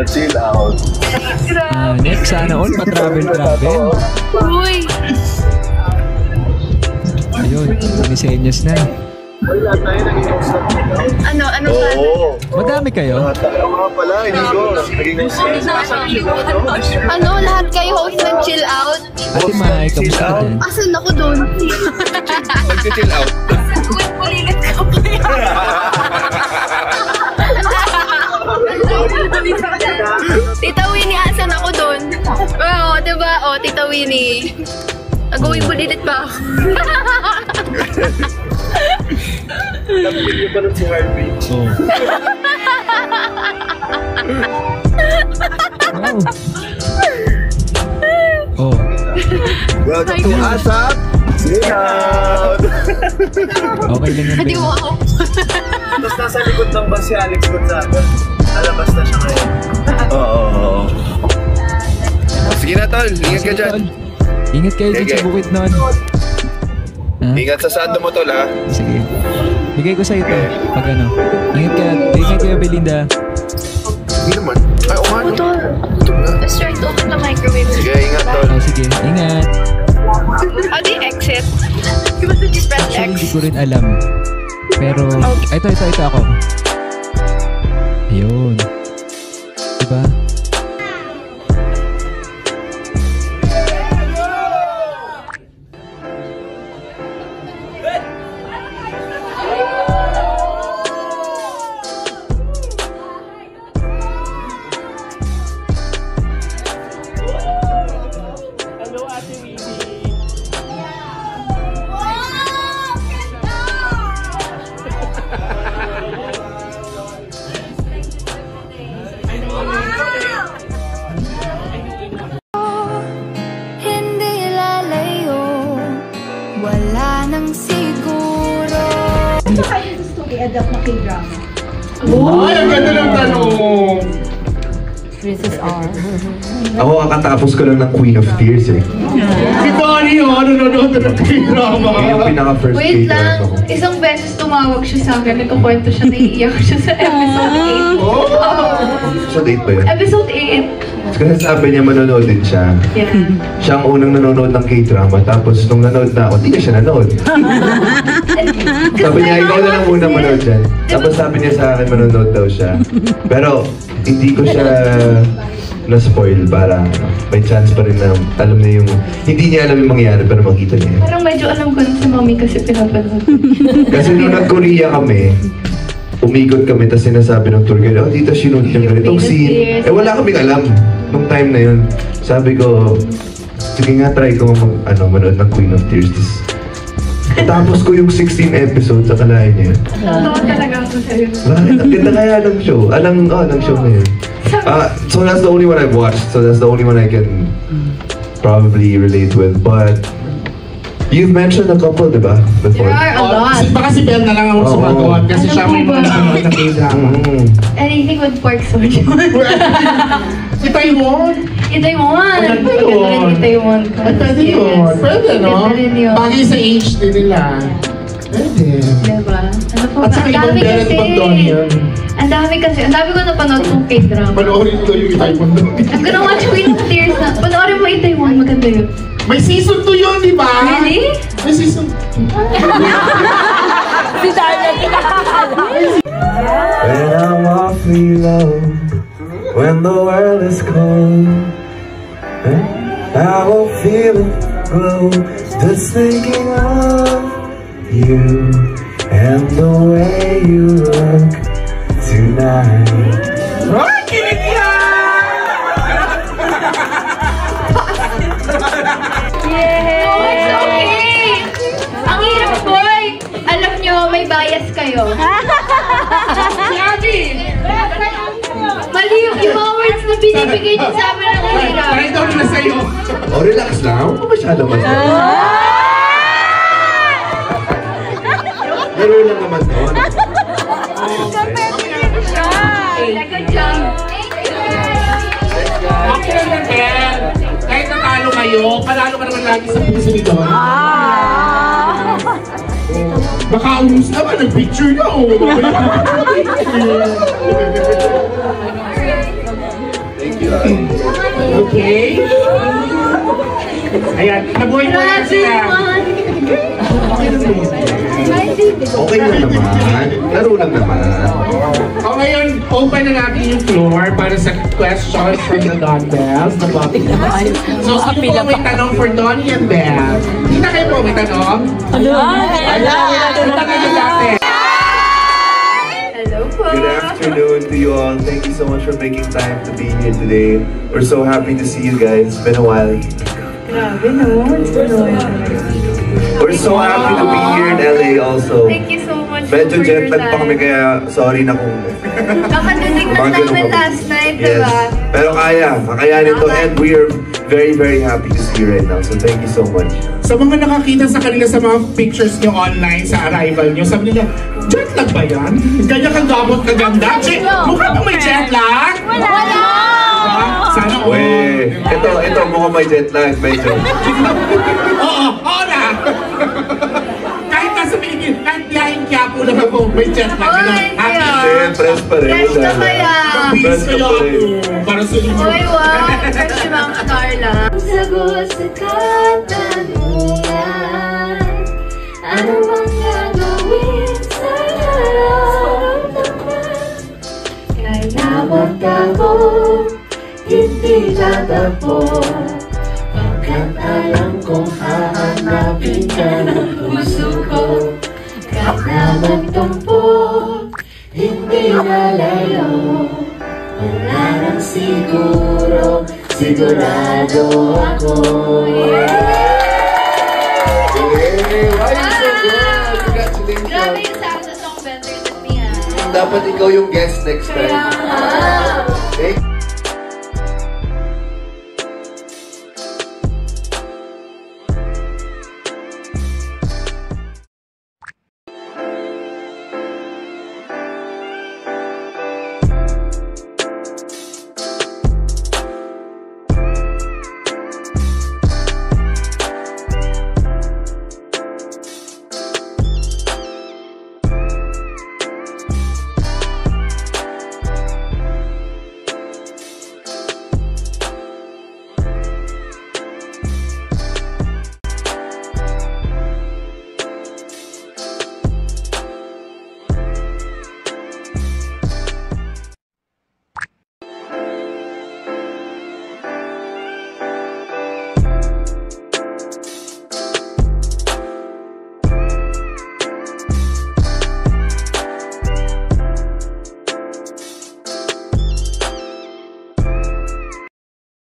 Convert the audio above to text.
chill out. Next, sana all pa-travel. Uy! Ayun, minisenyas na. Wala tayo naging-host ng chill out. Ano Oo. Madami kayo? Tayo nga pala, hindi ko. Naging-host ng chill out. Ano, lahat kayo host ng chill out? Ate Mai, kamusta ka din? Asan ako doon? Nag-chill out. Pulilit ka pa yan. Tita Winnie, asan ako doon? Oo, diba? O, Tita Winnie. Nag-uwi bulilit pa ako. Napili niyo pa nun si Harvey. Oo. Oh. Welcome to ASAP Chill Out! Okay lang yan. Hindi mo ako. Tapos nasa likod lang ba si Alex Gonzaga? Alabas na siya ngayon. Oo. Sige na tol, ingat ka dyan. Ingat kayo dyan sa bukid nun. Ingat sa sando mo tol ha. Sige. Bigay ko sa'yo to. Pag ano. Ingat kayo Belinda. Hindi naman. Ay, umano. Let's try to open the microwave. Sige, ingat tol. Oh, sige. Ingat. How do you exit? You must just press Actually, X. hindi ko rin alam. Pero, ito ako. Ayun. Diba? I-adapt na K-drama. Ay, ang ganda ng tanong! Princess R. Ako kakatapos ko lang ng Queen of Tears eh. Si Donnie yun, nanonood na ng K-drama. Yun yung pinaka-first Wait lang, K-drama ko. isang beses tumawag siya sa akin, nagkukwento siya, naiiyak siya sa episode 8. Sa date ba yun? Episode 8. Kasi sabi niya manonood din siya. Yeah. Siya ang unang nanonood ng K-drama, tapos nung nanood na ako, hindi na siya nanood. Sabi niya, ikaw na lang muna manood dyan. Tapos sabi niya sa akin, manonood daw siya. Pero hindi ko siya na-spoil para may chance pa rin na alam na yung, hindi niya alam yung mangyayari pero makita niya. Parang medyo alam ko na si Mami kasi pinapanood. Kasi nung nag-Korea kami, umikot kami, tapos sinasabi ng tour guide, oh, dito sinunod yung ganitong scene. Eh, wala kaming alam nung time na yun. Sabi ko, sige nga, try ko manood ng Queen of Tears. Tapos ko yung 16 episodes sa kalahin niya. Totoo talaga ako sa'yo. Bakit? Ang ganda kaya ng show. Ng show na yun. So that's the only one I've watched. So that's the only one I can probably relate with. But you've mentioned a couple, di ba? Before. There are a lot. Baka si Bel na lang ang sumagot kasi siya may mga nanonood ng K-drama. Anything with pork soju. Si Taiwan! Itaewon! Maganda yun. Itaewon. Pwede yun. Pwede, no? Ganda rin yun. Bagay sa age din nila. Pwede. Diba? Ano po At ba? saka Ang ibang dami Bel at kasi. ibang Donnie yun. Ang dami kasi. Ang dami ko napanood kong K-drama. Panoorin ko yung Itaewon doon. I'm gonna watch Queen of Tears na. Panoorin mo Itaewon. Maganda yun. May season 2 yun, di ba? Really? May season 2. Si Darla When I'm awfully low, when the world is cold, I will feel it glow, just thinking of you and the way you look tonight. Ay, kinig No, it's okay! Ang hirap, boy! Alam nyo, may bias kayo. Si Abby! Mali yung mga words na binibigay niyo sa amin ang hirap. Kahit daw nila sa'yo. Oh, relax lang. Huwag mo masyado masyado. Laro lang naman to. Good job. Okay lang, Bel. Kahit natalo kayo, panalo ka naman lagi sa puso ni Don. Baka umus naman, nag-picture na. Thank you, Ate. Okay? Ayan, nabuhay po na sila. Okay lang naman. Laro lang naman. O ngayon, open na natin yung floor para sa questions from the Don Bells. So, sino po may tanong for Donnie and Belle? Kita kayo po may tanong? Hello, tanong natin. Hello po. Good afternoon to you all. Thank you so much for making time to be here today. We're so happy to see you guys. It's been a while. We're so happy to be here in LA also. Thank you so much Medyo for jet your lag pa kami time. kaya sorry na kung... Kakaduding lang namin last night, Yes. diba? Pero kakayanin to and we are very, very happy to see you right now. So thank you so much. Sa mga nakakita sa kanila sa mga pictures nyo online sa arrival nyo, sabi nila, jet lag ba yan? Kanya kang gabot kaganda? Mukha bang may jet lag? Wala! Sana all. Ito mukhang may jet lag, medyo. Oo na! Kahit nasa Pilipinas, kahit biyahing Quiapo lang ako, may jet lag. Siyempre, pa rin. Fresh ka kaya. Mabilis kayo ako para sa inyo. Uy, wow. Fresh si Ma'am Carla. Sagot sa katanungan, ano bang gagawin sa nararamdaman? Kaya wag ako, hindi tatapo, pagkat alam kong hahanapin ka ng puso ko. Kahit magtampo, hindi nalayo, wala nang siguro, sigurado ako. Why are you so good? Congratulations. Grabe yung sound sa song Better Than Me, ah. Dapat ikaw yung guest next time. Kaya nga.